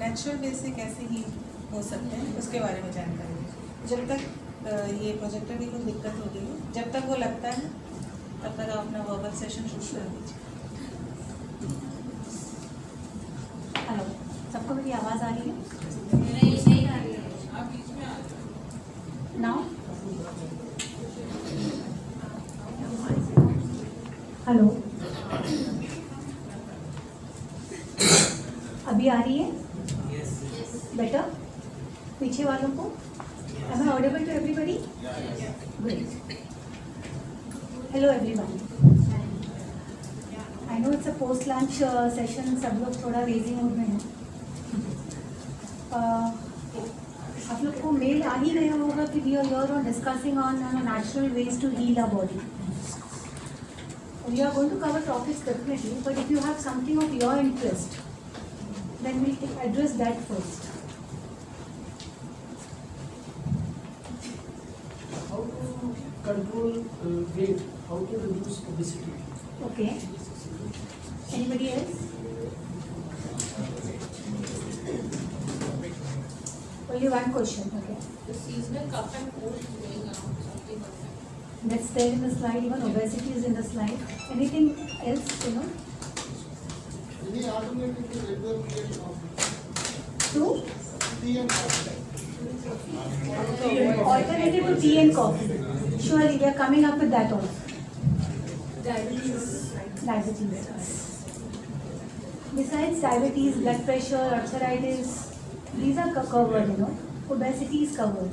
Natural way से कैसे ही हो सकते हैं उसके बारे में जानकारी दें। जब तक ये प्रोजेक्टर की कोई दिक्कत होती है, जब तक वो लगता है तब तक आप अपना वर्बल सेशन शुरू कर दीजिए। हेलो, सबको मेरी आवाज़ आ रही है? नहीं आ रही है। नाउ हेलो, अभी आ रही है? बेटर? पीछे वालों को? Am I audible to everybody? Great. Hello everyone. I know it's a post lunch session, सब लोग थोड़ा रेजी मूड में हैं। आप लोग को मेल आ ही गया होगा कि we are here on discussing on natural ways to heal our body. We are going to cover topics definitely, but if you have something of your interest, then we'll address that first. How to control weight? How to reduce obesity? Okay. Anybody else? Only one question. Okay. The seasonal cough and cold is going around something like that. That's there in the slide. Even obesity is in the slide. Anything else? Any alternative to regular tea and coffee? To Tea and coffee. alternative to tea and coffee. Surely we are coming up with that also. Diabetes. Diabetes. Besides diabetes, blood pressure, arthritis, these are covered. Obesity is covered.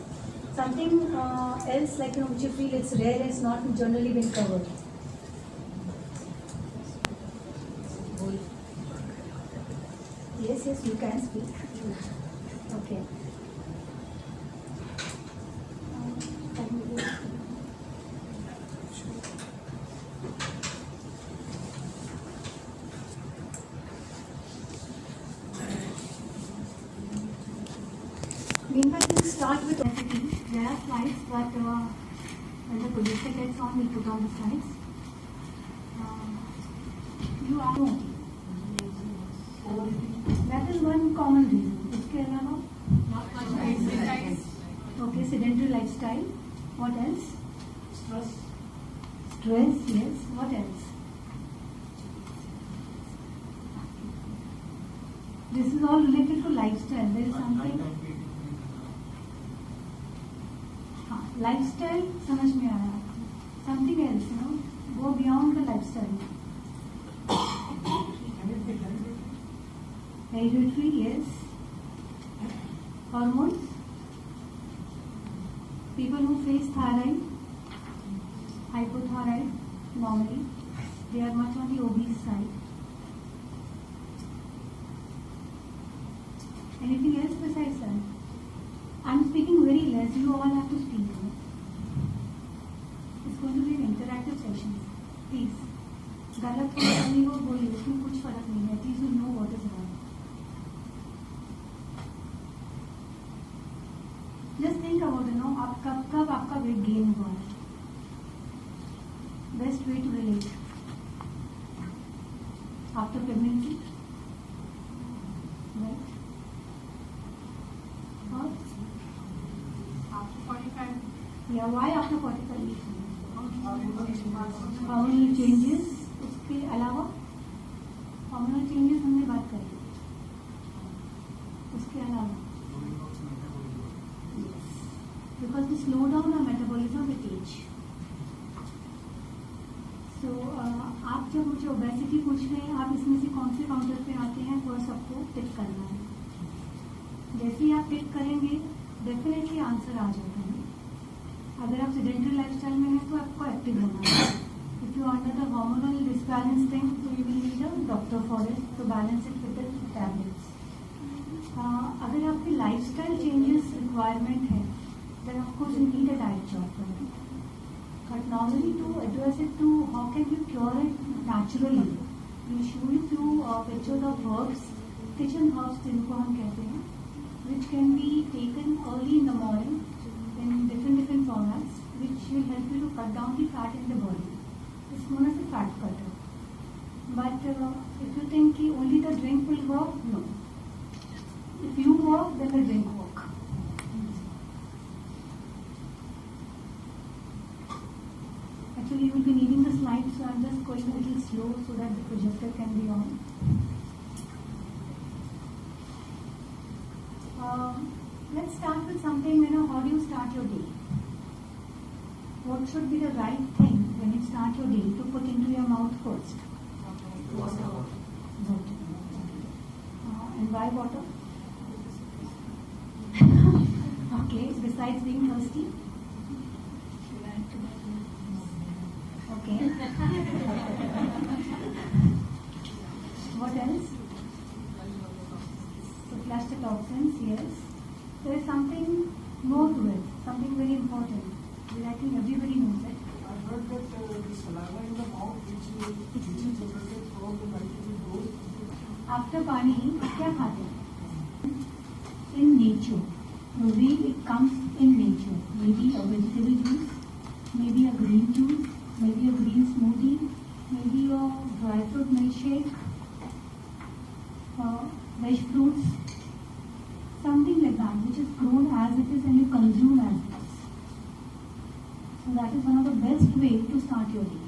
Something else like which you feel it's rare, it's not generally been covered. Yes, you can speak. Okay. Meanwhile, we'll start with obesity. There are slides, but when the projector gets on, we'll put on the slides. You are no. That is one common reason. इसके अलावा Not much exercise. okay, sedentary lifestyle. What else? Stress. Stress, yes. What else? This is all related to lifestyle. There is something. हाँ, lifestyle समझ में आया. Something else, go beyond the lifestyle. Hereditary, yes. Hormones. People who face thyroid, hypothyroid, normally, they are much on the obese side. Anything else besides that? I'm speaking very less. You all have to speak. It's going to be an interactive session. Please. गलत हो नहीं हो बोलिए, उसमें कुछ फर्क नहीं है. At least you know what is wrong. Just think about आप कब आपका weight gain हुआ है. Best way to relate. After pregnancy, right? Or After 45. yeah, why after 45? Hormonal changes. उसके अलावा hormonal changes हमने बात करी. उसके अलावा because we slow down our metabolism with age. So आप जब मुझे obesity पूछ रहे हैं, आप इसमें से कौन से काउंटर पे आते हैं वो सबको टिक करना है. जैसे ही आप टिक करेंगे डेफिनेटली आंसर आ जाता है. अगर आप सेडेंटरी लाइफस्टाइल में हैं तो आपको एक्टिव होना है. If you under the hormonal disbalance thing तो you will need a doctor for it to balance it with the tablets. अगर आपकी लाइफस्टाइल चेंजेस रिक्वायरमेंट है then of course you need a diet chart for it. But normally to address it to how can you cure it naturally, we show you few pictures of herbs, kitchen herbs जिनको हम कहते हैं, which can be taken early in the morning in different formats, which will help you to cut down the fat in the body. It's known as a fat cutter. But if you think कि only the drink will work, no. just going a little slow so that the projector can be on. Let's start with something, how do you start your day? What should be the right thing when you start your day to put into your mouth first? Water. And why water? Okay, besides being thirsty? Okay. What else? To flush the toxins, yes. There is something more to it, something very important. I think everybody knows it. I heard that the saliva in the mouth which is generated from the nitrogen goes After पानी क्या खाते हैं? In nature, the way it comes in nature, maybe a vegetable juice, maybe a green juice, maybe a green smoothie, maybe a dry fruit milkshake, veg fruits, something like that, which is grown as it is and you consume as it is. So that is one of the best way to start your day.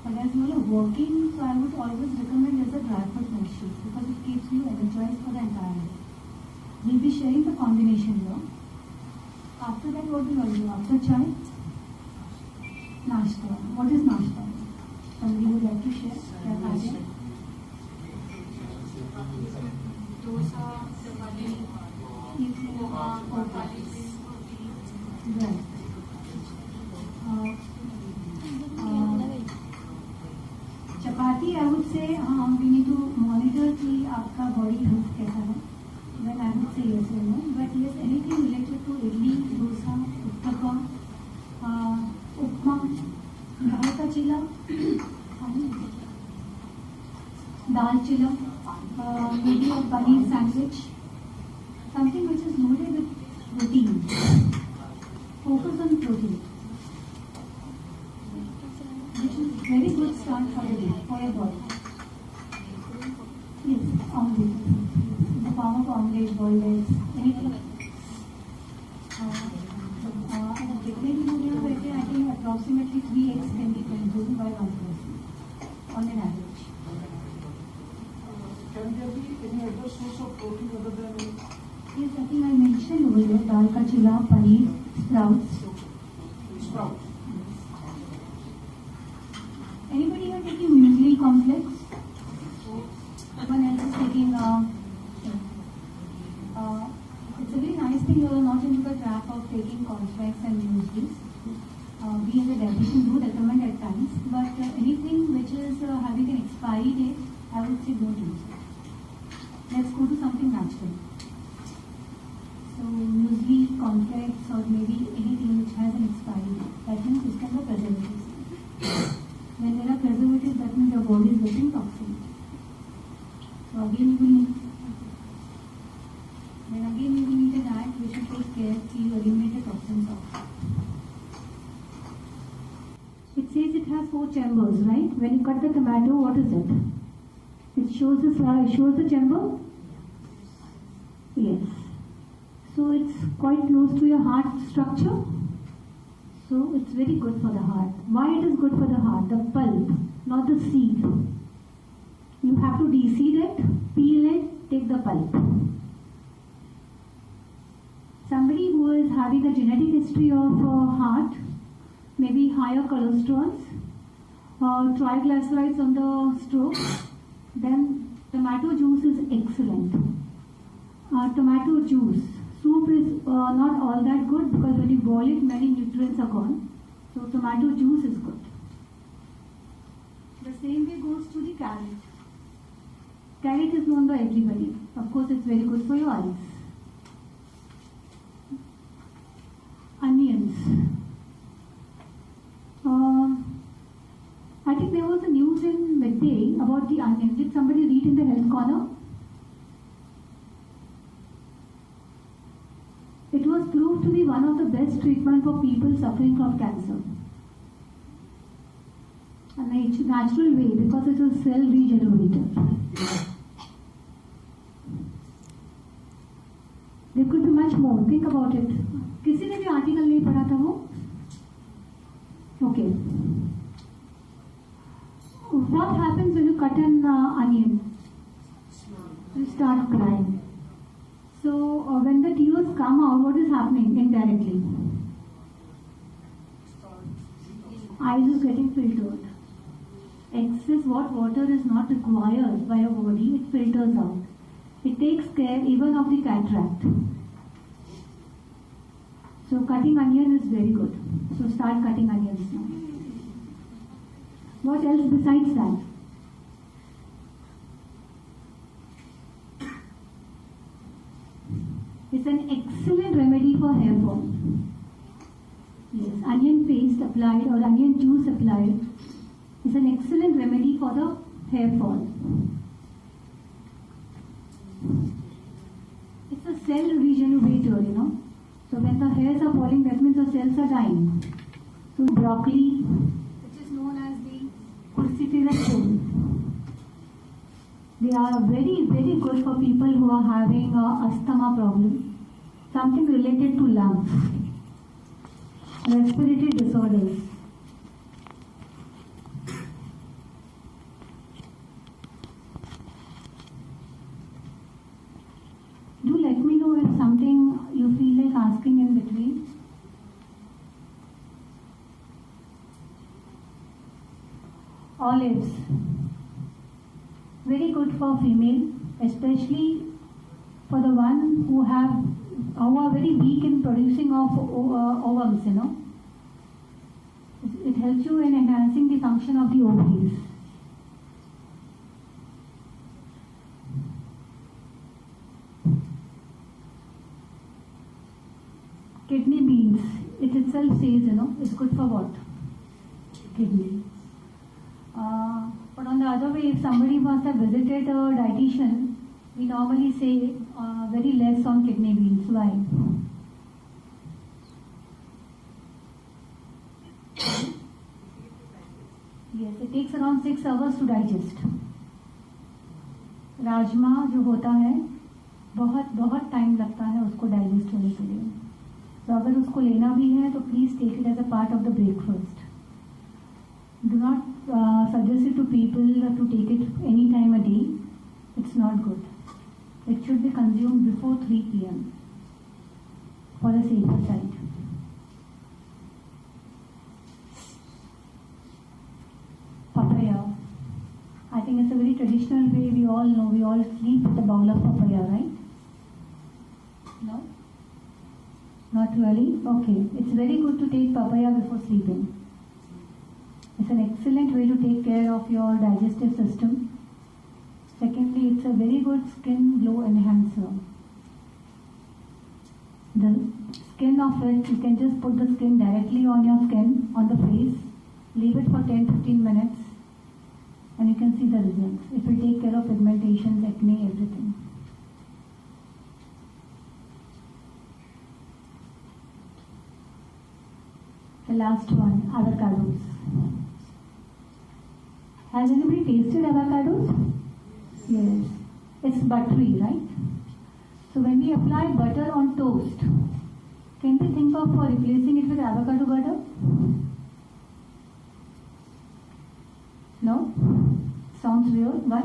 But as you are working, so I would always recommend as a dry fruit milkshake because it keeps you energized for the entire day. We'll be sharing the combination here. After that, what will I do? After chai? Nashta. What is nashta? Somebody would like to share? dosa, chapati, Right. Chapati, I would say we need to monitor कि आपका body health कैसा है. Then I would say yes or no. But yes, anything related to idli, dosa, uttapam, upma, dal ka chilla, dal chilla, maybe a paneer sandwich, something which is loaded with protein. Focus on protein, which is very good start for the day, for your body. Yes, omelette. In the form of omelette, boiled eggs, anything. I think approximately 3 eggs can be consumed by one person on an average. Can there be any other source of protein other than Yes, I think I mentioned over there, dal ka chilla, paneer, sprouts. sprouts? Anybody here taking muesli complex? One else is taking it's a very nice thing you are not into the trap of taking complex and mueslis. We as a dietitian do recommend at times, but anything which is having an expiry date, I would say don't use it. Let's go to something natural. So muesli, complex, or maybe anything which has an expiry date. That means this can be preservatives. When there are preservatives, that means your body is getting toxin. So again you will need a diet which should take care to eliminate the toxins off. It says it has 4 chambers, right? When you cut the tomato, what is it? It shows the chamber? Yes. So it's quite close to your heart structure. So it's very good for the heart. Why it is good for the heart? The pulp, not the seed. You have to de-seed it, peel it, take the pulp. Somebody who is having a genetic history of heart, maybe higher cholesterols, triglycerides on the stroke, then tomato juice is excellent. Tomato juice. Soup is not all that good because when you boil it, many nutrients are gone. So tomato juice is good. The same way goes to the carrot. Carrot is known by everybody. Of course, it's very good for your eyes. Onions. I think there was a news in midday about the onion. Did somebody read in the health corner? It was proved to be one of the best treatment for people suffering from cancer. A natural way because it is a cell regenerator. There could be much more. Think about it. किसी ने भी article नहीं पढ़ा था वो? Okay. what happens when you cut an onion? You start crying. So when the tears come out, what is happening indirectly? Eyes is getting filtered. Excess water is not required by your body, it filters out. It takes care even of the cataract. So cutting onion is very good. So start cutting onions now. What else besides that? It's an excellent remedy for hair fall. Yes, onion paste applied or onion juice applied is an excellent remedy for the hair fall. It's a cell regenerator, you know. So when the hairs are falling, that means the cells are dying. So broccoli, which is known as the cruciferous stone, they are very, very good for people who are having asthma problem, something related to lungs, respiratory disorders. Do let me know if something you feel like asking in between. Olives, very good for female, especially for the one who are very weak in producing of ovums, you know. It helps you in enhancing the function of the ovaries. Kidney beans, it itself says, you know, it's good for what? Kidney. But on the other way, if somebody must have visited a dietitian, we normally say very less on kidney beans. Why? Yes, it takes around 6 hours to digest. Rajma जो होता है बहुत time लगता है उसको digest होने के लिए. तो अगर उसको लेना भी है तो please take it as a part of the breakfast. Do not suggest it to people to take it any time a day. It's not good. It should be consumed before 3 p.m. for the safer side. Papaya. I think it's a very traditional way. We all know. We all sleep with a bowl of papaya, right? No? Not really? Okay. It's very good to take papaya before sleeping. It's an excellent way to take care of your digestive system. Secondly, it's a very good skin glow enhancer. The skin of it, you can just put the skin directly on your skin, on the face, leave it for 10-15 minutes, and you can see the results. It will take care of pigmentation, acne, everything. The last one, avocados. Has anybody tasted avocados? Yes. It's buttery, right? So when we apply butter on toast, can we think of replacing it with avocado butter? No? Sounds weird. Why?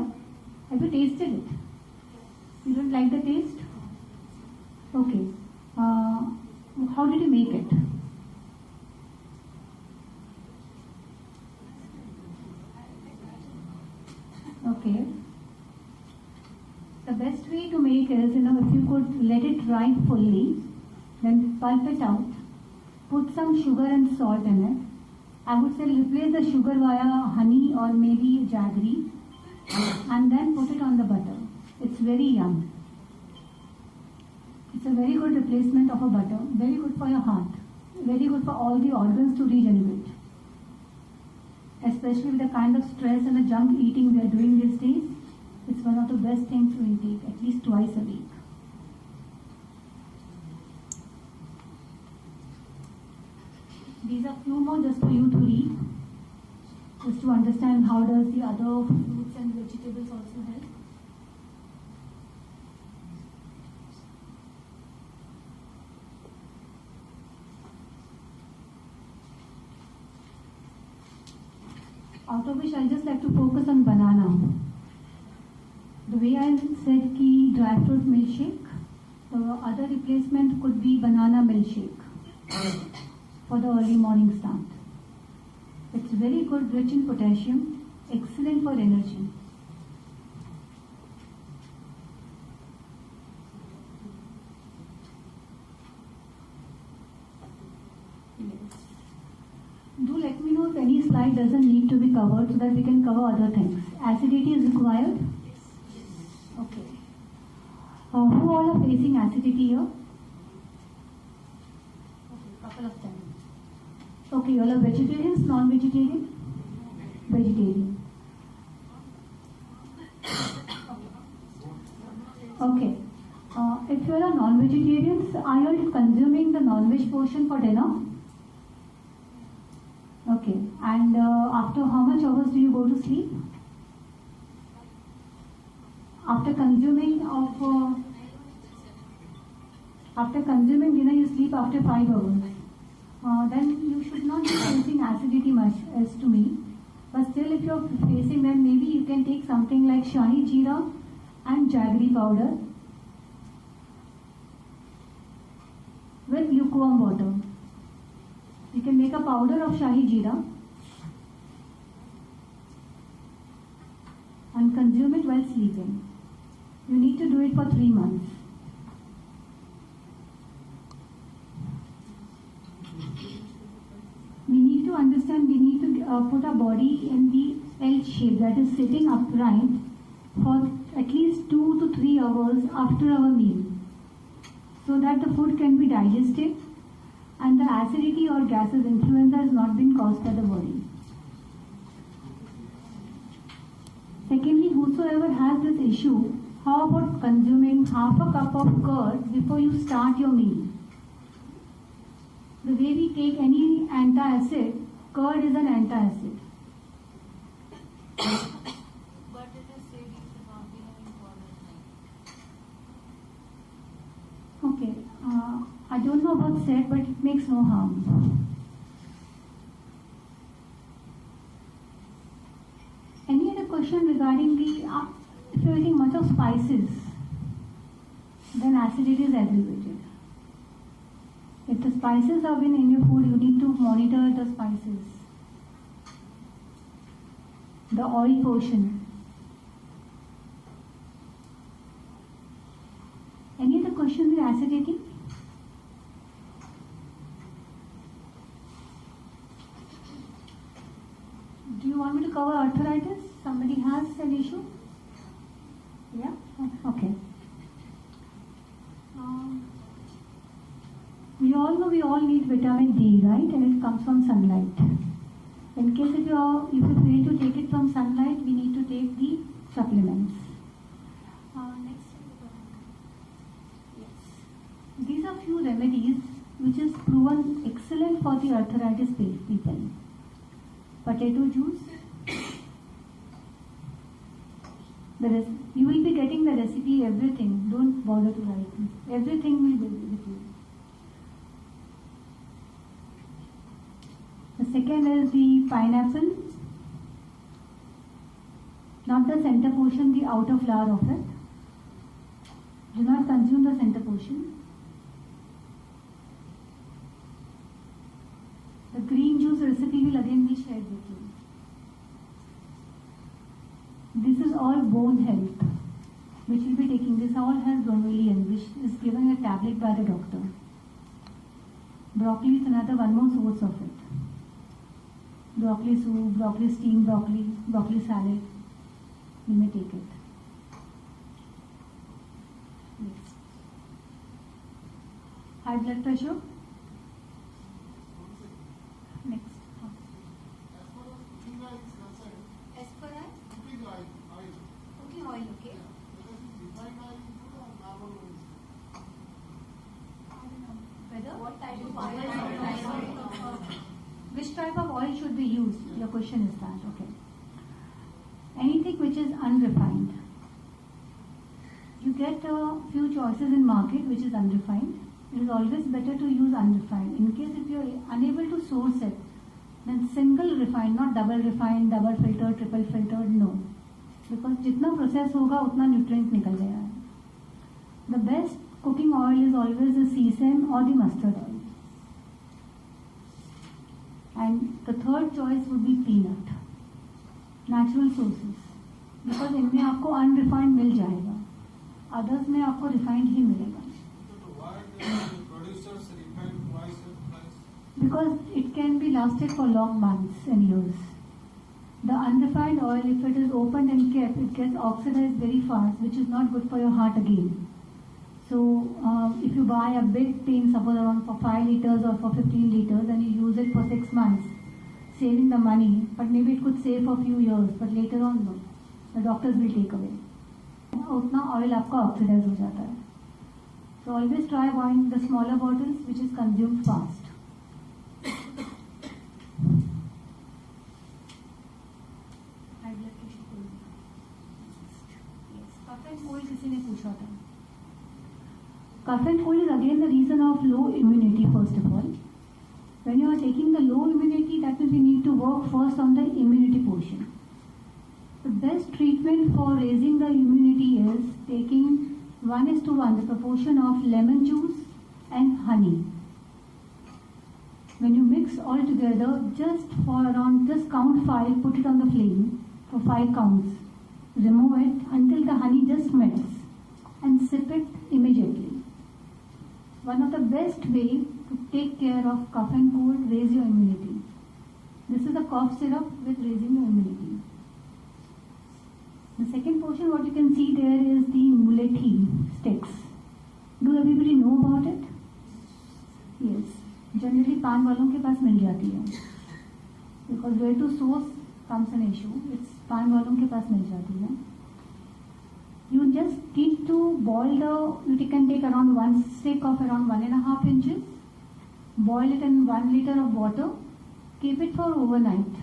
Have you tasted it? You don't like the taste? Okay. How did you make it? Okay. The best way to make is, if you could let it dry fully, then pulp it out, put some sugar and salt in it. I would say replace the sugar via honey or maybe jaggery, and then put it on the butter. It's very yum. It's a very good replacement of a butter, very good for your heart, very good for all the organs to regenerate. Especially with the kind of stress and the junk eating we are doing these days, it's one of the best things to intake, at least twice a week. These are few more just for you to read, just to understand how does the other fruits and vegetables also help. out of which I'll just like to focus on banana. The way I said ki dry fruit milkshake, the other replacement could be banana milkshake for the early morning start. It's very good, rich in potassium, excellent for energy. Do let me know if any slide doesn't need to be covered so that we can cover other things. Acidity is required? Okay. Who all are facing acidity here? Okay, couple of them. Okay, you all are vegetarians, non-vegetarian? Vegetarian. Okay. If you all are non-vegetarians, are you all consuming the non-veg portion for dinner? Okay. And after how much hours do you go to sleep? After consuming dinner, you sleep after 5 hours. Then you should not be facing acidity much, as to me. But still, if you are facing, then maybe you can take something like Shahi Jeera and jaggery powder with lukewarm water. You can make a powder of Shahi Jeera and consume it while sleeping. You need to do it for 3 months. We need to understand, we need to put our body in the L shape, that is sitting upright for at least 2 to 3 hours after our meal, so that the food can be digested and the acidity or gases influenza has not been caused by the body. Secondly, whosoever has this issue, how about consuming half a cup of curd before you start your meal? The way we take any antacid, curd is an antacid. But it is said you should not be having curd at night. Okay, I don't know about said, but it makes no harm. Any other question regarding the, if you're eating much of spices, then acidity is aggravated. If the spices have been in your food, you need to monitor the spices. The oil portion. Any other questions with acidity? Do you want me to cover arthritis? Somebody has an issue? Yeah? Okay. We all know we all need vitamin D, right? And it comes from sunlight. In case if you fail to take it from sunlight, we need to take the supplements. Next. Yes. These are few remedies which is proven excellent for the arthritis people. Potato juice. You will be getting the recipe, everything. Don't bother to write. Everything will be with you. The second is the pineapple. Not the center portion, the outer flower of it. Do not consume the center portion. The green juice recipe will again be shared with you. This is all bone health, which will be taking. This all has bromelain, which is given a tablet by the doctor. Broccoli is another one more source of it. Broccoli soup, broccoli steamed broccoli, broccoli salad. You may take it. Next. High blood pressure. Next. As per as? Cooking oil, okay. Whether? What type of oil? Which type of oil should be used? Your question is that, okay. Anything which is unrefined. You get a few choices in market which is unrefined. It is always better to use unrefined. In case if you are unable to source it, Then single refined, not double refined, double filtered, triple filtered, no. Because जितना process होगा उतना nutrient निकल गया है. The best cooking oil is always the sesame or the mustard oil. And the third choice would be peanut. Natural sources. Because इनमें आपको unrefined मिल जाएगा. Others में आपको refined ही मिलेगा. So why the producers refine twice the price? Because it can be lasted for long months and years. The unrefined oil, if it is opened and kept, it gets oxidized very fast, which is not good for your heart again. So, if you buy a big tin, suppose around for 5 liters or for 15 liters, and you use it for 6 months, saving the money, but maybe it could save for a few years, but later on, no. The doctors will take away. उतना oil आपका oxidize हो जाता है. So always try buying the smaller bottles, which is consumed fast. Cough and cold किसी ने पूछा था. Cough and cold is again the reason of low immunity first of all. When you are taking the low immunity, that means we need to work first on the immunity portion. The best treatment for raising the immunity is taking 1:1, the proportion of lemon juice and honey. When you mix all together, just count 5, put it on the flame for 5 counts. Remove it until the honey just melts and sip it immediately. One of the best way to take care of cough and cold, raise your immunity. This is the cough syrup with raising your immunity. The second portion, what you can see there is the mulethi sticks. Do everybody know about it? Yes. Generally, पान वालों के पास मिल जाती है. Because where to source comes an issue. It's पान वालों के पास मिल जाती है. You just need to boil you can take around 1 stick of around 1.5 inches. Boil it in 1 liter of water. Keep it for overnight.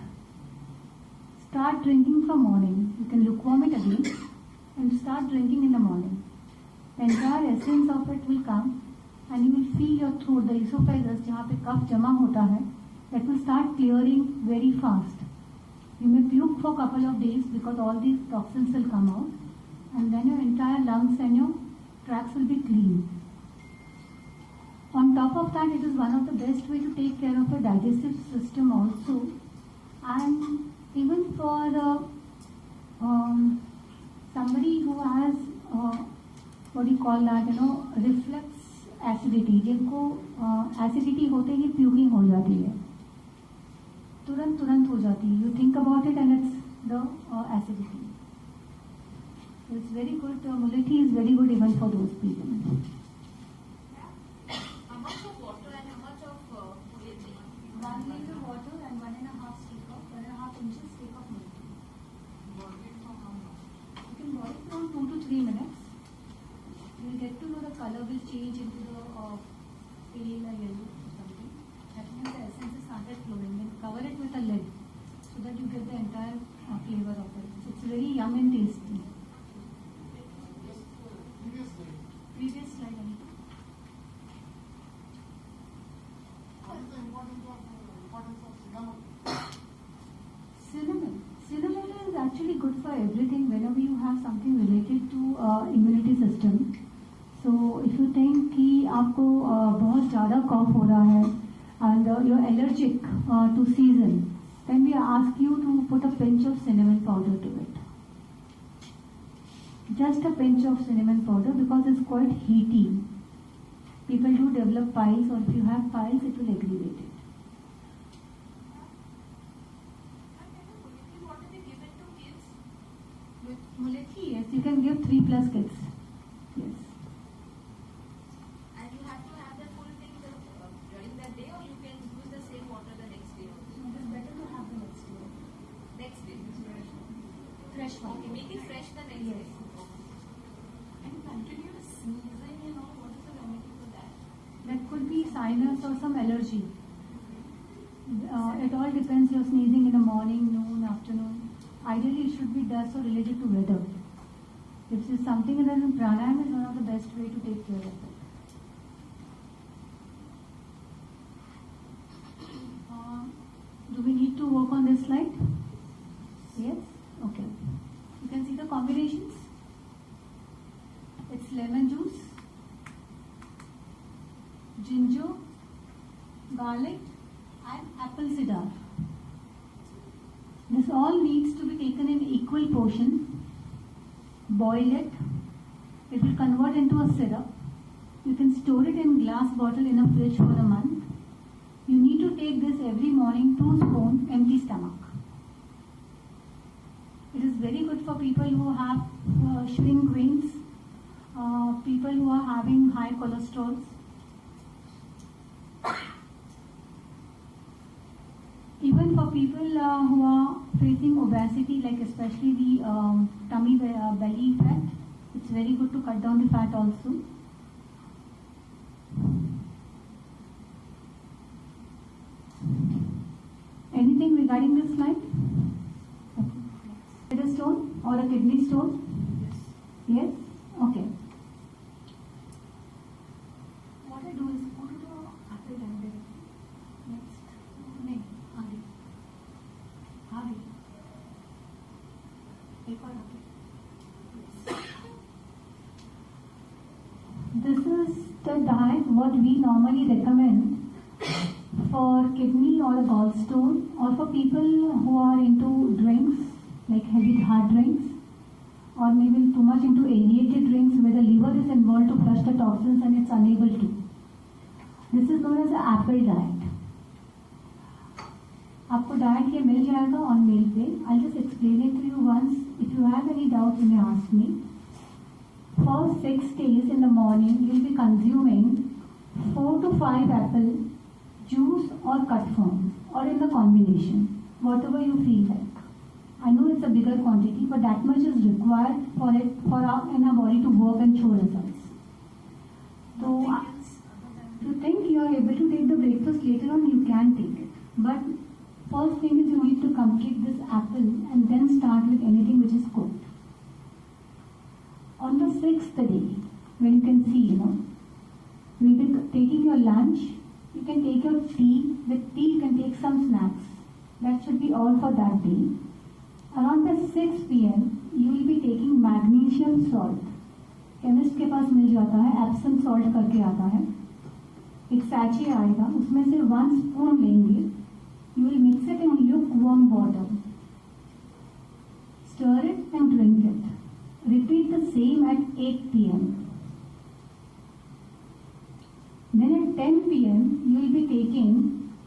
Start drinking from morning. You can lukewarm it again and start drinking in the morning. The entire essence of it will come and you will feel your throat, the esophagus, जहाँ पे कफ जमा होता है, that will start clearing very fast. You may puke for a couple of days because all these toxins will come out, and then your entire lungs and your tracts will be clean. On top of that, it is one of the best way to take care of your digestive system also, and even for somebody who has what do you call that, reflux acidity, जिनको acidity होते ही puking हो जाती है, तुरंत हो जाती है. You think about it and it's the acidity. So it's very good. Mulethi is very good even for those people. How much of water and how much of mulethi? 1 liter water and 1.5 inches stick of mulethi. You can boil it around 2 to 3 minutes. You will get to know the color will change into the pale or yellow or something. That means the essence has started flowing. Then cover it with a lid so that you get the entire flavor of it. It's very yum and tasty. Previous slide. What is the importance of cinnamon? Cinnamon is actually good for everything whenever you have something related to immunity system. So if you think कि आपको बहुत ज़्यादा cough हो रहा है and you're allergic to season, then we ask you to put a pinch of cinnamon powder to it. Just a pinch of cinnamon powder because it's quite heaty. People do develop piles, or if you have piles, it will aggravate it. What do they give it to kids? With mulethi, yes, you can give 3+ kids. Yes. And you have to have the full thing during that day, or you can use the same water the next day. It is better to have the next day. Next day. Fresh one. Okay, make it fresh the next Yes. day. And continuous sneezing, what is the remedy for that? That could be sinus or some allergy. It all depends. You're sneezing in the morning, noon, afternoon. Ideally, it should be dust or related to weather. If it's something other than pranayam, is one of the best way to take care of it. Do we need this slide? Yes? Okay. You can see the combinations. It's lemon juice, ginger, garlic and apple cider. This all needs to be taken in equal portion. Boil it. It will convert into a syrup. You can store it in glass bottle in a fridge for a month. You need to take this every morning, 2 spoons, empty stomach. It is very good for people who have shrink veins, people who are having high cholesterol. Even for people who are facing obesity, like especially the tummy belly fat, it's very good to cut down the fat also. Anything regarding this slide? Okay. A stone or a kidney stone? Yes. Yes? Okay. What I do is put it on apple diabetic. Next. नहीं आगे आगे एक और आगे. This is the diet what we normally recommend for kidney or a gallstone, or for people who are into drinks like heavy hard drinks, or maybe too much into aerated drinks where the liver is involved to flush the toxins and it's unable to. This is known as the apple diet. आपको diet ये मिल जाएगा on mail पे. I'll just explain it to you once. If you have any doubts, you may ask me. For 6 days in the morning, you'll be consuming 4 to 5 apple juice or cut form, or in the combination, whatever you feel like. I know it's a bigger quantity, but that much is required for our body to work and show results. So, if you think you are able to take the breakfast later on, you can take it. But first thing is you need to complete this apple and then start with anything which is cooked. On the 6th day, when you can see, you'll be taking your lunch. You can take your tea. With tea, you can take some snacks. That should be all for that day. Around the 6 p.m., you will be taking magnesium salt. Chemist के पास मिल जाता है, Epsom salt करके आता है. एक सैचे आएगा, उसमें से 1 स्पून लेंगे. You will mix it in lukewarm water. Stir it and drink it. Repeat the same at 8 p.m. Then at 10 p.m. you will be taking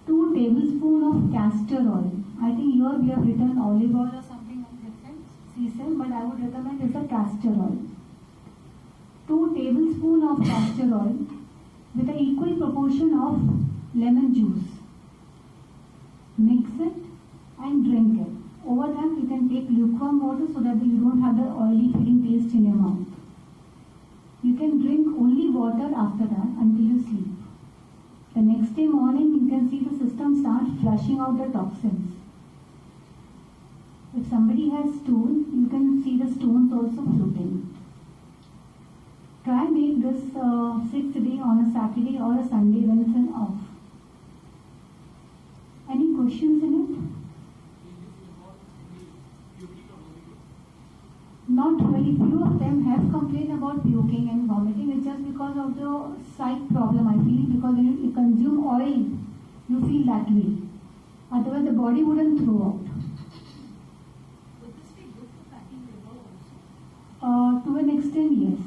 2 tablespoons of castor oil. I think here we have written olive oil or something different, sesame, but I would recommend it's a castor oil. 2 tablespoons of castor oil with an equal proportion of lemon juice. Mix it and drink it. Over time you can take lukewarm water so that you don't have the oily feeling taste in your mouth. You can drink only water after that until you sleep. The next day morning you can see the system start flushing out the toxins. If somebody has stool, you can see the stones also floating. Try make this 6th day on a Saturday or a Sunday when it's an off. Any questions in it? Not very few of them have complained about puking and vomiting. It's just because of the sight problem, I feel, because when you consume oil, you feel that way. Otherwise, the body wouldn't throw out. Would this be good for fatty liver also? To an extent, yes.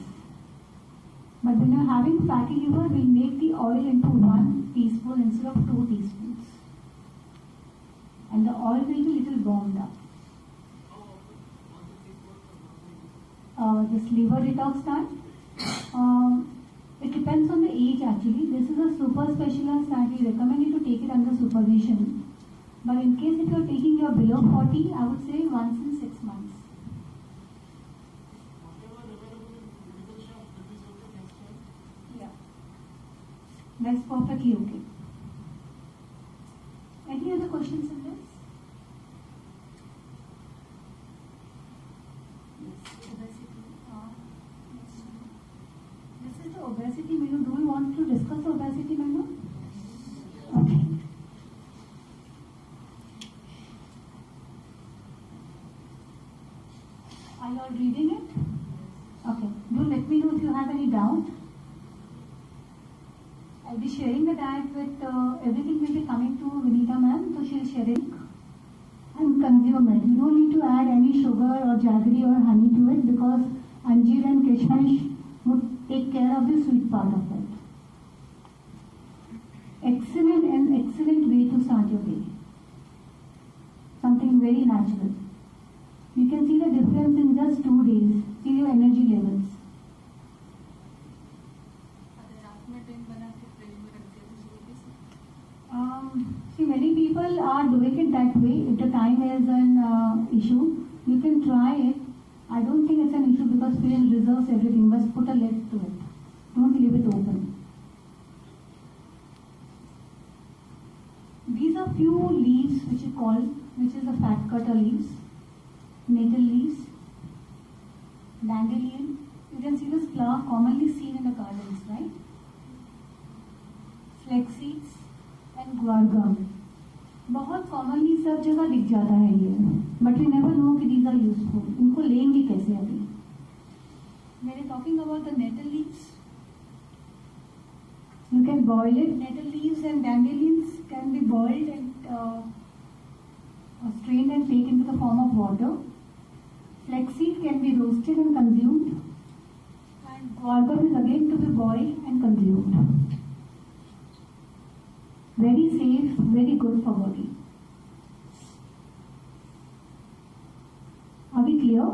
But when you're having fatty liver, we'll make the oil into 1 teaspoon instead of 2 teaspoons. And the oil will be little warmed up. This liver detox time, it depends on the age actually. This is a super specialized diet. We recommend you to take it under supervision. But in case if you are taking your below 40, I would say once in 6 months. Yeah, that's perfectly okay. Any other questions in this? This is the obesity menu. Do we want to discuss the obesity menu? Okay. all reading it? Okay. Do let me know if you have any doubt. I'll be sharing the diet with everything will be coming to Vinita ma'am, so she'll share it. And consume it. You don't need to add any sugar or jaggery or honey to it because anjeer and kishmish would take care of the sweet part of it. Excellent way to start your day. Something very natural. You can see the difference in just 2 days. See your energy levels. See, many people are doing it that way. If the time is an issue, you can try it. I don't think it's an issue because fridge reserves everything. Just put a lid to it. Don't leave it open. These are few leaves which is the fat cutter leaves, nettle leaves, dandelion. You can see this flower commonly seen in the gardens, right? Flax seeds and guar. बहुत commonly सब जगह दिख जाता है ये, but we never know कि these are useful. इनको लेंगे कैसे अभी? मैंने talking about the nettle leaves. You can boil it. Nettle leaves and dandelions can be boiled and strained and taken into the form of water. Flaxseed can be roasted and consumed. And guar is again to be boiled and consumed. Very safe, very good for body. Are we clear?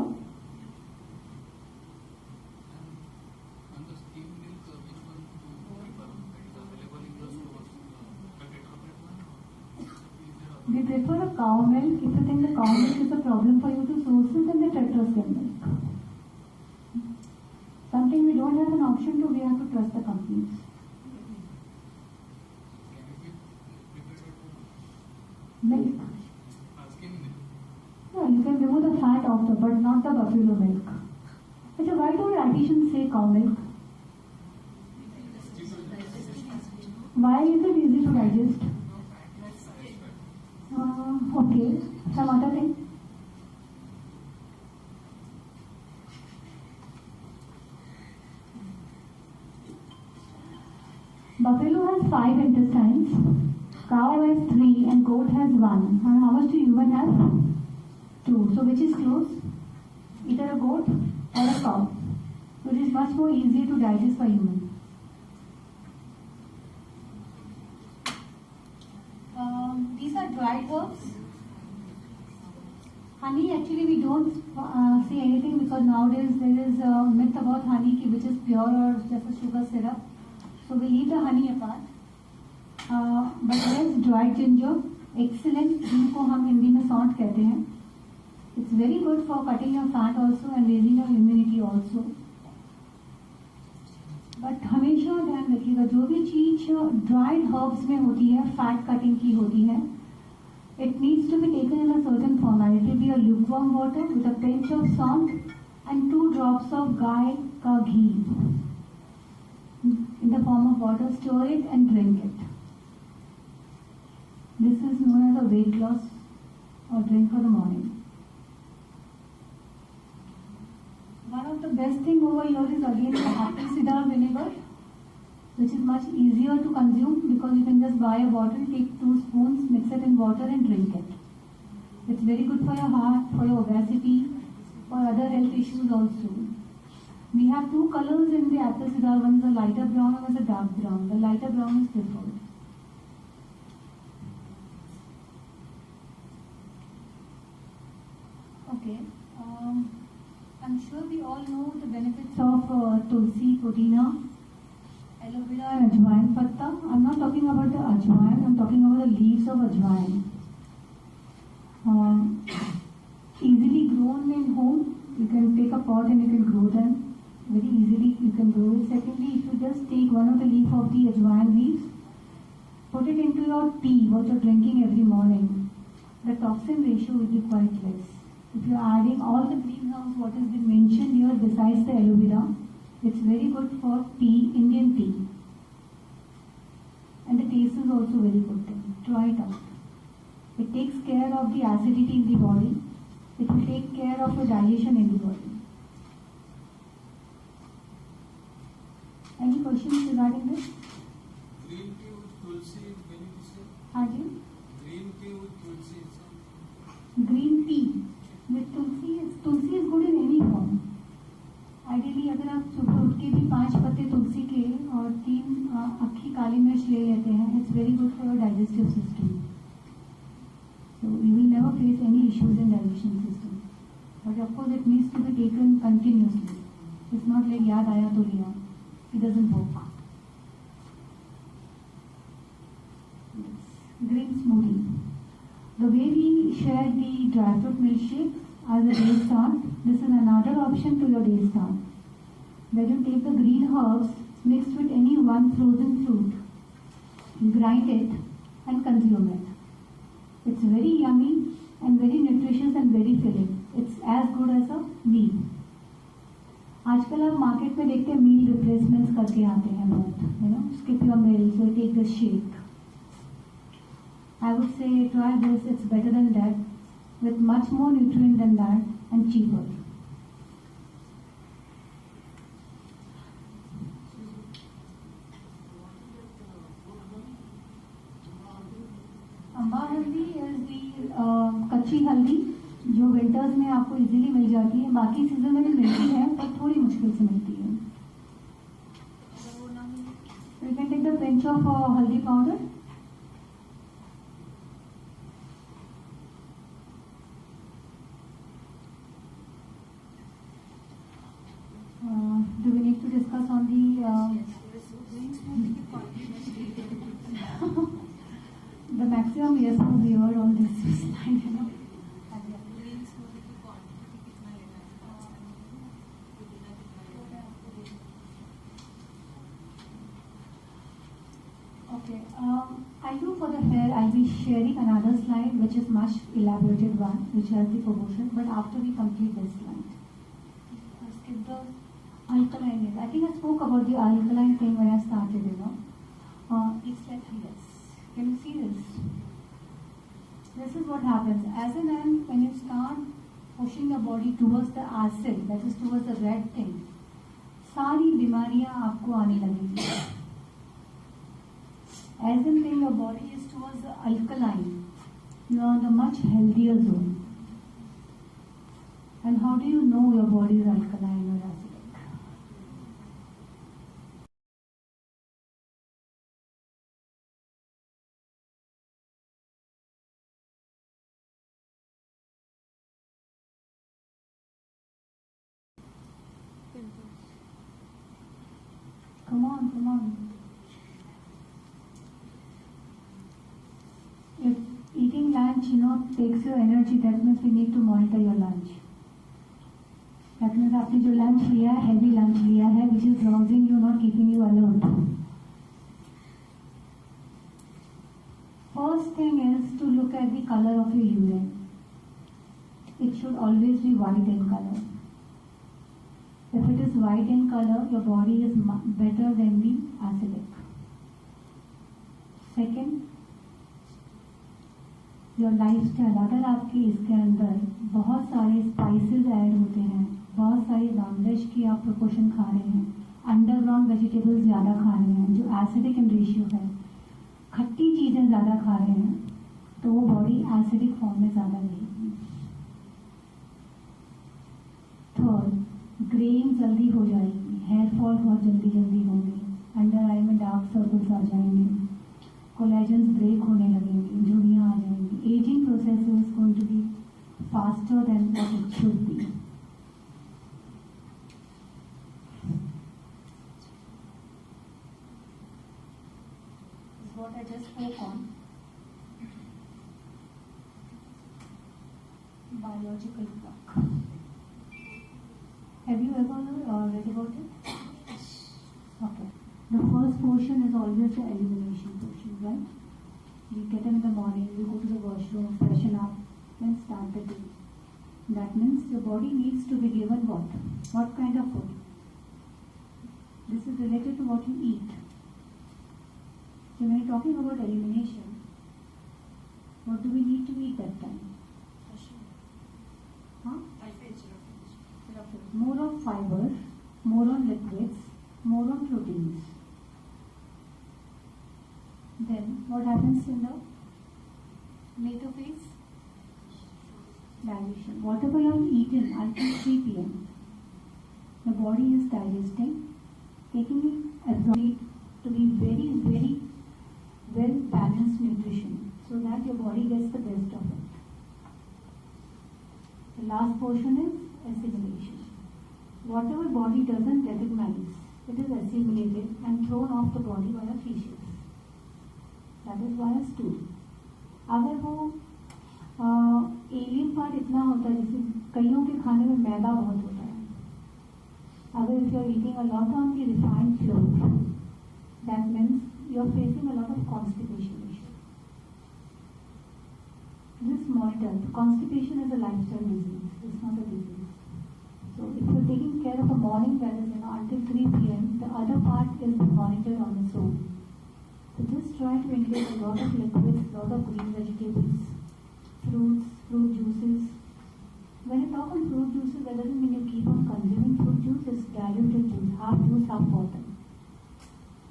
We prefer a cow milk. If you think the cow milk is a problem for you to source it, then the tetrascan milk. Something we don't have an option to, we have to trust the companies. Milk. Yeah, you can remove the fat off the, but not the buffalo milk. But why do dietitians say cow milk? Why is it easy to digest? Okay, some other thing. Buffalo has 5 intestines, cow has 3 and goat has 1. And how much do human have? 2. So which is close? Either a goat or a cow. So it is much more easier to digest for human. These are dried herbs. Honey, actually we don't say anything because nowadays there is a myth about honey which is pure or just a sugar syrup. So we leave the honey apart. But yes, dried ginger, excellent, जिनको हम हिंदी में सौंठ कहते हैं. It's very good for cutting your fat also and raising your immunity also. But हमेशा ध्यान रखिएगा जो भी चीज ड्राइड हर्ब्स में होती है, फैट कटिंग की होती है, it needs to be taken in a certain format. It will be a lukewarm water with a pinch of salt and 2 drops of गाय का घी in the form of water. Stir it and drink it. This is known as a weight loss or drink for the morning. One of the best thing over here is again the apple cider vinegar, which is much easier to consume because you can just buy a bottle, take 2 spoons, mix it in water and drink it. It's very good for your heart, for your obesity, for other health issues also. We have 2 colors in the apple cider. One is a lighter brown and one is a dark brown. The lighter brown is preferred. Okay. I'm sure we all know the benefits of tulsi, pudina, aloe vera and ajwain patta. I'm not talking about the ajwain, I'm talking about the leaves of ajwain. Easily grown in home. You can take a pot and you can grow them. Very easily you can grow it. Secondly, if you just take one of the leaf of the ajwain leaves, put it into your tea, what you're drinking every morning, the toxin ratio will be quite less. If you are adding all the greenhouse what has been mentioned here besides the aloe vera, it's very good for tea, Indian tea. And the taste is also very good. Try it out. It takes care of the acidity in the body. It will take care of your digestion in the body. Any questions regarding this? Green tea with tulsi is beneficial. हाँ जी. Green tea with tulsi is Green tea with tulsi is good in any form. Ideally अगर आप सुबह उठ के भी 5 पत्ते तुलसी के और 3 अक्खी काली मिर्च ले लेते हैं, it's very good for your digestive system. So you will never face any issues in digestion system. But of course it needs to be taken continuously. It's not like याद आया तो लिया. It doesn't work. Green smoothie. The way we share the dry fruit milkshake as a day start, this is another option to your day start. Where you take the green herbs mixed with any one frozen fruit, grind it and consume it. It's very yummy and very nutritious and very filling. It's as good as a meal. आजकल आप market में देखते हैं मील replacements करके आते हैं बहुत, you know, skip your meals or take the shake. I would say try this, it's better than that, with much more nutrient than that and cheaper. Amba हल्दी इज दी कच्ची हल्दी जो विंटर्स में आपको इजीली मिल जाती है. बाकी सीजन में भी मिलती है पर थोड़ी मुश्किल से मिलती है. You can take the pinch of haldi powder. Do we need to discuss on the the maximum yes no viewer on this slide, you know. Okay. I do for the hair. I'll be sharing another slide which is much elaborated one, which has the promotion. But after we complete this slide, I'll skip the alkaline. I think I spoke about the alkaline thing when I started. You know, it's like this. Can you see this? This is what happens. As an end, when you start pushing your body towards the acid, that is towards the red thing, सारी बीमारियां आपको आने लगेंगी. As in when your body is towards the alkaline, you are on the much healthier zone. And how do you know your body is alkaline or acidic? Come on, come on. If eating lunch, you know, takes your energy, that means we need to monitor your lunch. That means आपने जो lunch लिया है, heavy lunch लिया है, which is drowsing you, not keeping you alert. First thing is to look at the color of your urine. It should always be white in color. If it is white in color, your body is better than the acidic. Second, your lifestyle. अगर आपके इसके अंदर बहुत सारे spices add होते हैं, बहुत सारी नॉनवेज की आप प्रोपोर्शन खा रहे हैं, अंडरग्राउंड वेजिटेबल्स ज़्यादा खा रहे हैं जो एसिडिक इन रेशियो है, खट्टी चीज़ें ज़्यादा खा रहे हैं, तो वो बॉडी एसिडिक फॉर्म में ज़्यादा रहेगी. थर्ड, ग्रेइंग जल्दी हो जाएगी, हेयर फॉल बहुत जल्दी जल्दी होंगे, अंडर आई में डार्क सर्कल्स आ जाएंगे, कोलेजन्स ब्रेक होने लगेंगे, झुर्रियाँ आ जाएंगी. Ageing process is going to be faster than what it should be. What I just spoke on, biological clock. Have you ever read about it? Okay. The first portion is always the elimination portion, right? We get in the morning, we go to the washroom, freshen up, then start the day. That means your body needs to be given what? What kind of food? This is related to what you eat. So when you're talking about elimination, what do we need to eat that time? Huh? More of fiber, more on liquids, more on proteins. Then what happens in the later phase? Digestion. Whatever you have eaten until 3 p.m., the body is digesting, taking it absorbed to be very, very well balanced nutrition so that your body gets the best of it. The last portion is assimilation. Whatever body doesn't recognize, it is assimilated and thrown off the body via feces. That is via stool. अगर वो alien part इतना होता है, जैसे कईयों के खाने में मैदा बहुत होता है, अगर if you are eating a lot on the refined flour, that means you are facing a lot of constipation issue. This monitor, constipation is a lifestyle disease, it's not a disease. So if you are taking care of the morning, that is until 3 p.m., the other part is monitored on its own. So just try to include a lot of liquids, a lot of green vegetables, fruits, fruit juices. When you talk on fruit juices, that doesn't mean you keep on consuming fruit juice, it's diluted juice, half juice, half water,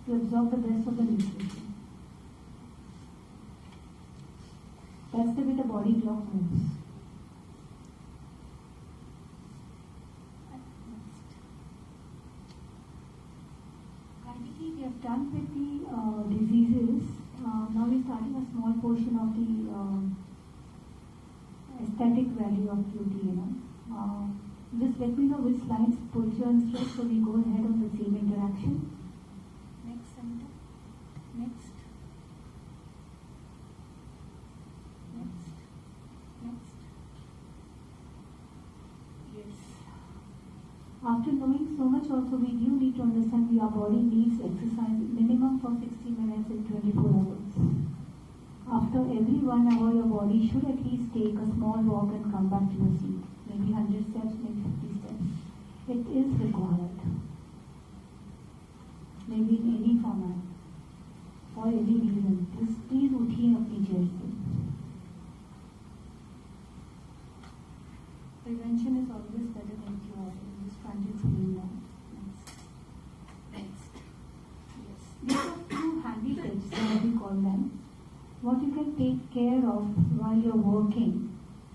to absorb the rest of the nutrition. That's the way the body clock moves. We have done with the diseases. Now we're starting a small portion of the aesthetic value of beauty. Just let me know which slides pulls your interest, so we go ahead on the same interaction. Next center. Next. Next. Next. Yes. After knowing so much also, we do need to understand your body needs exercise minimum for 60 minutes in 24 hours. After every 1 hour, your body should at least take a small walk and come back to your seat. Maybe 100 steps, maybe 50 steps. It is required. Maybe in any format, for any reason. Just please उठिए अपनी chair से. Prevention is always better than cure. Just trying to explain that. Next. Yes. These are two handy tips, as we call them. What you can take care of while you're working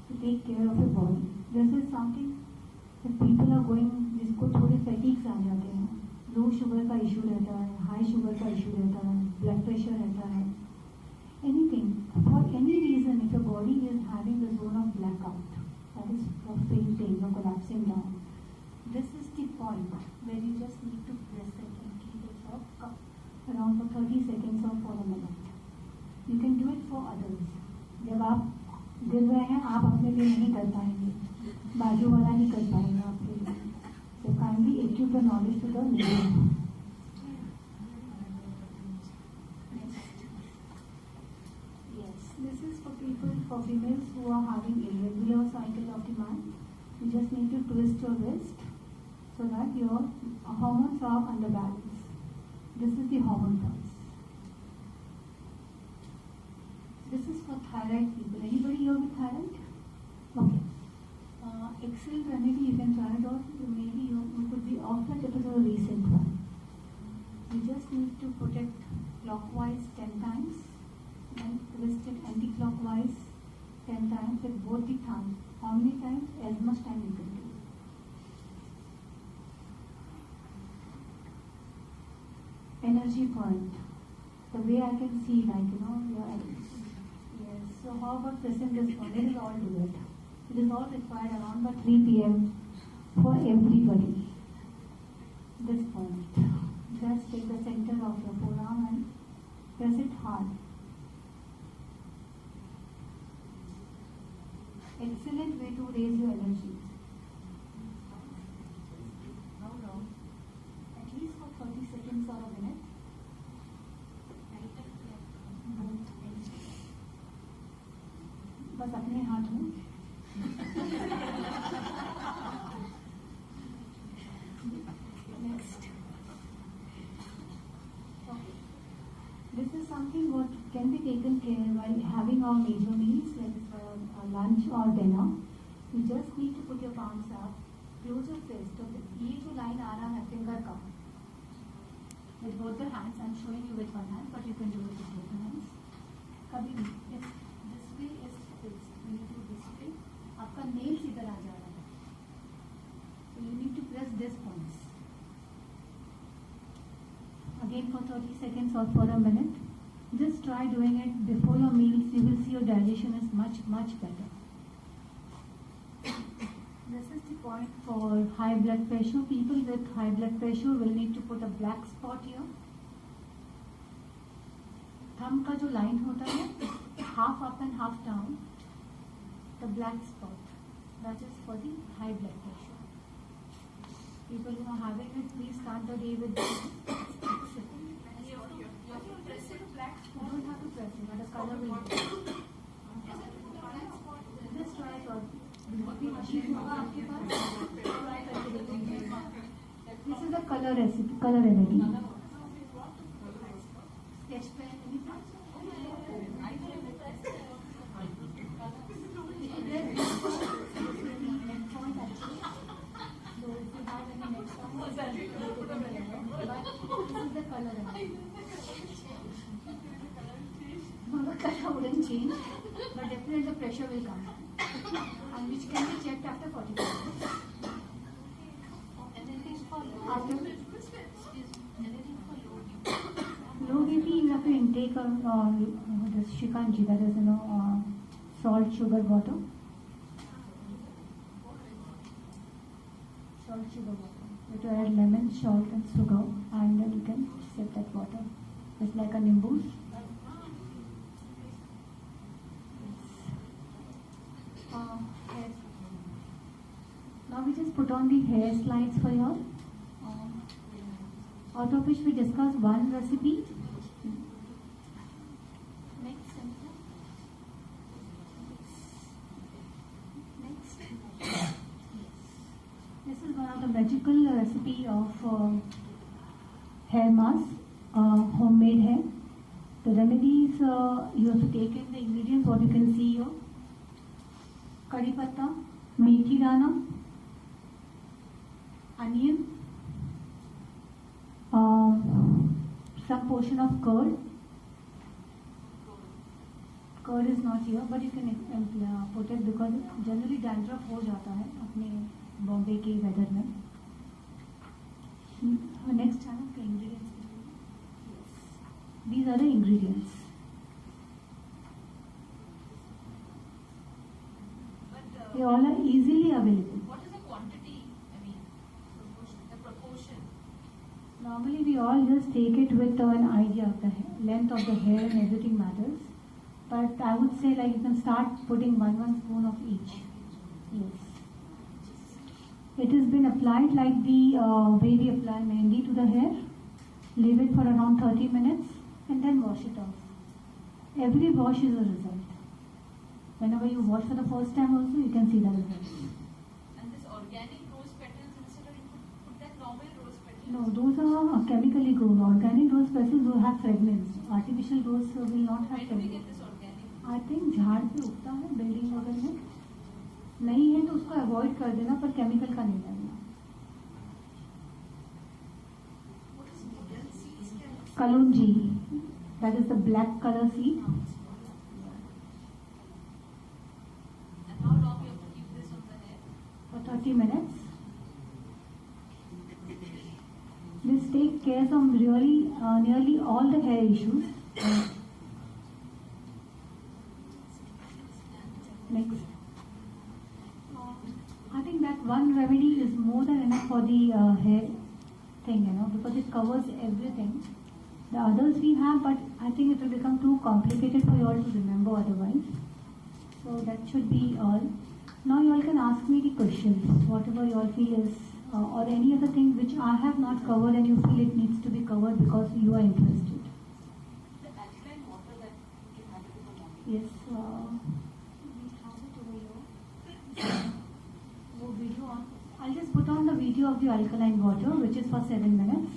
to take care of your body. This is something that people are going, जिसको थोड़े fatigues आ जाते हैं, low sugar का issue रहता है, high sugar का issue रहता है, ब्लड प्रेशर रहता है. Anything, for any reason, if your body is having the zone of blackout, that is for fainting or collapsing down, this is the point where you just need to press it and keep it for around for 30 seconds or for a minute. You can do it for others. जब आप गिर रहे हैं, आप अपने लिए नहीं कर पाएंगे, बाजू वाला ही कर पाएगा आपके लिए. So kindly acute the knowledge to the listener. Yes, this is for people, for females who are having irregular cycle of the month. You just need to twist your wrist so that your hormones are under balance. This is the hormone pulse. This is for thyroid people. Anybody here with thyroid? Okay. Excellent remedy, you can try it out. Maybe you could be off it if it is a recent one. You just need to put it clockwise 10 times, then twist it anti-clockwise 10 times with both the thumbs. How many times? As much time you can do. Energy point. The way I can see, your energy. Yes. So how about pressing this one? Let us all do it. It is all required around by 3 p.m. for everybody. This point. Just take the center of your forearm and press it hard. Excellent way to raise your energy. How long? At least for 30 seconds or a minute. बस अपने हाथ में. Next. Okay. This is something what can be taken care while having our major meals like lunch or dinner. You just need to put your palms up, close your fist. तो ये जो line आ रहा है finger का, with both the hands. I'm showing you with one hand, but you can do it with both the hands. कभी भी if this way is fixed, when you do this way, आपका nails इधर आ जा रहा है. So you need to press this points. Again for 30 seconds or for a minute. Just try doing it before your meals. You will see your digestion is much better. This is the point for high blood pressure. People with high blood pressure will need to put a black spot here. Thumb का जो line होता है, half up and half down, the black spot, that is for the high blood pressure. People who are having it, please start the day with this. You have to press it black You spot. don't have to press it, but the color will be. Black spot. Just try it out. भी machine होगा आपके पास, try करके देखेंगे. This is the color recipe, color remedy. Sketch pen, anything? Next point actually. So if you have any next point, but this is the color remedy. No, the color wouldn't change, but definitely the pressure will come down. And which can be checked after 45 minutes. Anything for low. After Anything for low BP. low BP, you have to intake this shikanji, that is, salt, sugar, water. Salt, sugar, water. You have to add lemon, salt, and sugar, and then you can sip that water. It's like a nimbus. Hair. Now we just put on the hair slides for you all. Out of which we discuss one recipe. Next. This is one of the magical recipe of hair mask, homemade hair. The remedies you have to take in the ingredients what you can see here. Kadi patta, methi dana, onion, some portion of curd. Curd is not here, but you can put it because generally dandruff हो जाता है अपने बॉम्बे के weather में. Next channel के ingredients. These are the ingredients. They all are easily available. What is the quantity? I mean, the proportion. Normally we all just take it with an idea of the length of the hair and everything matters. But I would say like you can start putting one spoon of each. Yes. It has been applied like the way we apply mehendi to the hair. Leave it for around 30 minutes and then wash it off. Every wash is a result. Whenever you wash for the first time also, you can see the results. And this organic rose petals, instead of you put that normal rose petals. No, those are chemically grown. Organic rose petals will have fragrance. Artificial rose will not have Where do we fragrance. get this organic? I think झाड़ पे उगता है building वगैरह में. नहीं है तो उसको अवॉइड कर देना, पर केमिकल का नहीं डालना. What is modern seeds? Kalunji, that is the black color seed. And how long you have to keep this on the hair? For 30 minutes. This takes care of really nearly all the hair issues. Next. I think that one remedy is more than enough for the hair thing, because it covers everything. The others we have, but I think it will become too complicated for you all to remember otherwise. So that should be all. Now you all can ask me the questions, whatever you all feel is, or any other thing which I have not covered and you feel it needs to be covered because you are interested. The alkaline water that you can have it in the morning. Yes, we have it over here. वो video on. I'll just put on the video of the alkaline water, which is for 7 minutes.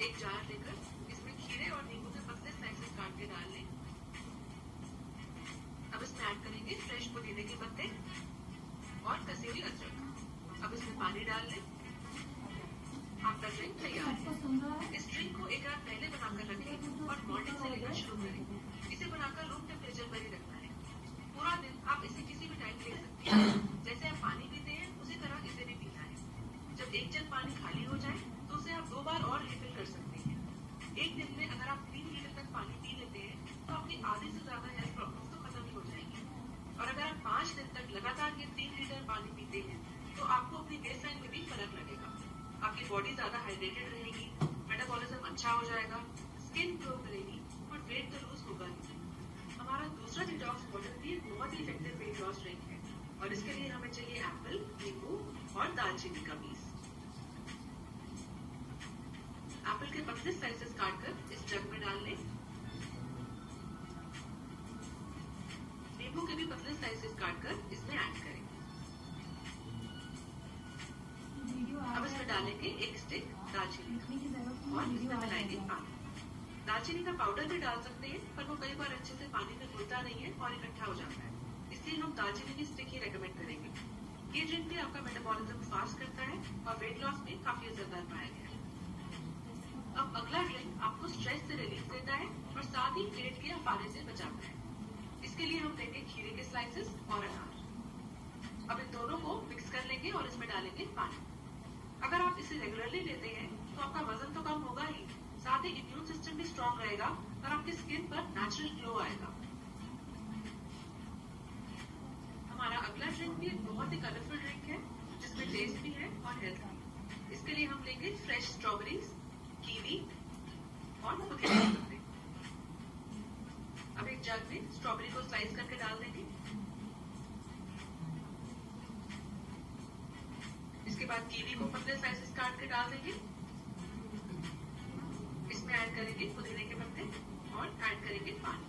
एक jar लेकर इसमें खीरे और नींबू के पतले slices काट के डाल लें। अब इसमें ऐड करेंगे फ्रेश पुदीने के पत्ते और कसेरी अदरक। अब इसमें पानी डाल लें। आपका ड्रिंक तैयार है। इस ड्रिंक को एक रात पहले बनाकर रखें और मॉर्निंग से लेना शुरू करें। इसे बनाकर रूम टेम्परेचर पर ही रखना है। पूरा दिन आप इसे किसी भी टाइम ले सकते हैं। जैसे आप पानी पीते हैं उसी तरह इसे भी पीना है। जब एक जग पानी खाली हो जाए तो उसे आप 2 बार और रिफिल कर सकते हैं। एक दिन में अगर आप 3 लीटर तक पानी पी लेते हैं तो आपकी आधी से ज्यादा हेल्थ प्रॉब्लम तो खत्म ही हो जाएगी। और अगर आप 5 दिन तक लगातार ये 3 लीटर पानी पीते हैं तो आपको अपनी बेस लाइन में भी फर्क लगेगा। आपकी बॉडी ज्यादा हाइड्रेटेड रहेगी, मेटाबॉलिज्म अच्छा हो जाएगा, स्किन ग्लो करेगी और वेट तो लूज होगा ही। हमारा दूसरा डिटॉक्स वाटर भी एक बहुत ही इफेक्टिव वेट लॉस ड्रिंक है और इसके लिए हमें चाहिए एप्पल, नींबू और दालचीनी का पीस। एप्पल के पतले स्लाइसेस काटकर इस जग में डाल लें। नींबू के भी पतले स्लाइसेस काटकर इसमें ऐड करें। अब इसमें डालेंगे एक स्टिक दालचीनी और इसमें मिलाएंगे पानी। दालचीनी का पाउडर भी डाल सकते हैं पर वो कई बार अच्छे से पानी में घुलता नहीं है और इकट्ठा हो जाता है, इसलिए हम दालचीनी की स्टिक ही रेकमेंड करेंगे। ये ड्रिंक भी आपका मेटाबॉलिज्म फास्ट करता है और वेट लॉस में काफी असरदार पाया गया है। अब अगला ड्रिंक आपको स्ट्रेस से रिलीफ देता है और साथ ही पेट के अफारे से बचाता है। इसके लिए हम लेंगे खीरे के स्लाइसेस और अनार। अब इन दोनों को मिक्स कर लेंगे और इसमें डालेंगे पानी। अगर आप इसे रेगुलरली लेते हैं तो आपका वजन तो कम होगा ही, साथ ही इम्यून सिस्टम भी स्ट्रॉन्ग रहेगा और आपकी स्किन पर नेचुरल ग्लो आएगा। हमारा अगला ड्रिंक भी एक बहुत ही कलरफुल ड्रिंक है जिसमें टेस्ट भी है और हेल्थ भी। इसके लिए हम लेंगे फ्रेश स्ट्रॉबेरीज, कीवी और पुदीने के पत्ते। अब एक जग में स्ट्रॉबेरी को स्लाइस करके डाल देंगे। इसके बाद कीवी को पतले स्लाइसेस काट के डाल देंगे। इसमें ऐड करेंगे पुदीने के पत्ते और ऐड करेंगे पानी।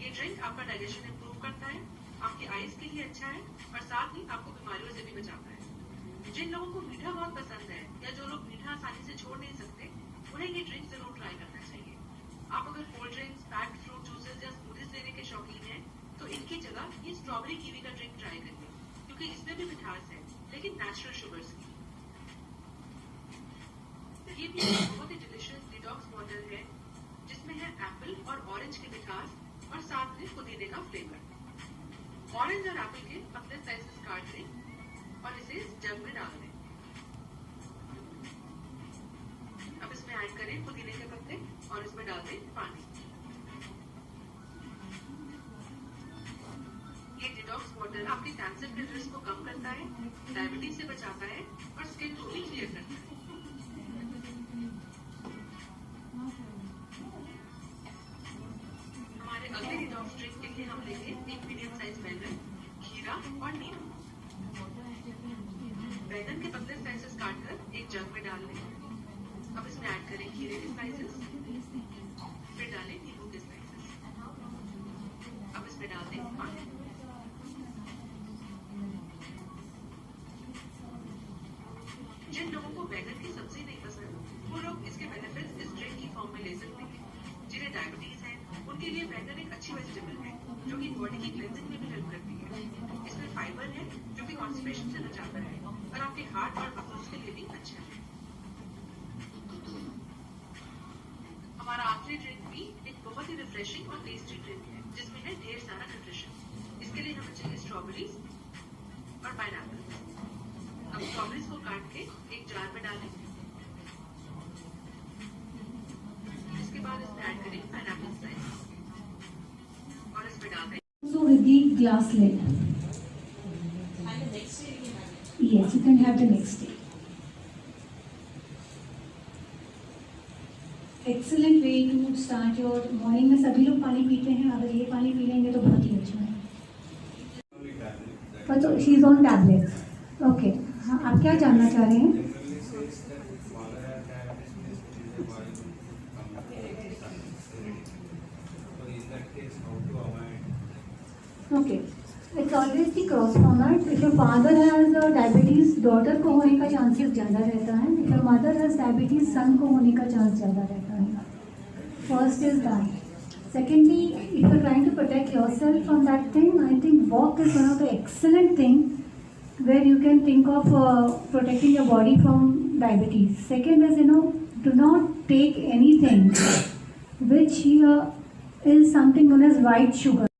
ये ड्रिंक आपका डाइजेशन इंप्रूव करता है, आपकी आईज के लिए अच्छा है और साथ ही आपको बीमारियों से भी बचाता है। जिन लोगों को मीठा बहुत पसंद है या जो लोग मीठा आसानी से छोड़ नहीं सकते, उन्हें ये ड्रिंक जरूर ट्राई करना चाहिए। आप अगर cold drinks, packed fruit juices या स्मूदीज लेने के शौकीन हैं, तो इनकी जगह ये स्ट्रॉबेरी कीवी का ड्रिंक ट्राई करिए क्योंकि इसमें भी मिठास है लेकिन नेचुरल शुगर्स की। ये भी एक बहुत ही डिलीशियस डिटॉक्स वाटर है जिसमें है एप्पल और ऑरेंज की मिठास और साथ में पुदीने का फ्लेवर। ऑरेंज और एप्पल के पतले स्लाइसेस काट लें और इसे इस जग में डाल दें। अब इसमें ऐड करें पुदीने के पत्ते और इसमें डाल दें पानी। ये डिटॉक्स वाटर आपके कैंसर के रिस्क को कम करता है, डायबिटीज से बचाता है और स्किन को भी क्लियर करता है। हमारे अगले डिटॉक्स ड्रिंक के लिए हम लेंगे एक मीडियम साइज बैंगन, खीरा और नींबू। बैंगन के पतले स्लाइसेस काटकर एक जग में डाल लें। अब इसमें ऐड करें खीरे के स्लाइसेस, फिर डालें नींबू के स्लाइसेस। अब इसमें डाल दें पानी। जिन लोगों को बैंगन की सब्जी नहीं पसंद, वो लोग इसके बेनिफिट्स इस ड्रिंक की फॉर्म में ले सकते हैं। जिन्हें डायबिटीज है उनके लिए बैंगन एक अच्छी वेजिटेबल है जो कि बॉडी की क्लेंजिंग में भी हेल्प करती है। इसमें फाइबर है जो कि कॉन्स्टिपेशन से बचाता है और आपके हार्ट और मसल्स के लिए भी अच्छा है। हमारा आखिरी ड्रिंक भी एक बहुत ही रिफ्रेशिंग और टेस्टी ड्रिंक है जिसमें है ढेर सारा न्यूट्रिशन। इसके लिए हमें चाहिए स्ट्रॉबेरीज और पाइनएप्पल। अब स्ट्रॉबेरीज को काट के एक जार में डालें। इसके बाद इसमें ऐड करें पाइनएप्पल स्लाइस और इसमें डाल दें। So with the glass lid. And the next day you can have it. Yes, you can have the next day. Excellent way to start your morning में सभी लोग पानी पीते हैं, अगर ये पानी पी लेंगे तो बहुत ही अच्छा है। पर तो she is on tablets. Okay, हाँ, आप क्या जानना चाह रहे हैं? Okay, it's always the cross format. If your father has diabetes, daughter को होने का चांसेस ज़्यादा रहता है. If your mother has diabetes, son को होने का चांस ज़्यादा रहता है. First is that. Secondly, if you're trying to protect yourself from that thing, I think walk is one of the excellent thing where you can think of protecting your body from diabetes. Second is, do not take anything which is something known as white sugar.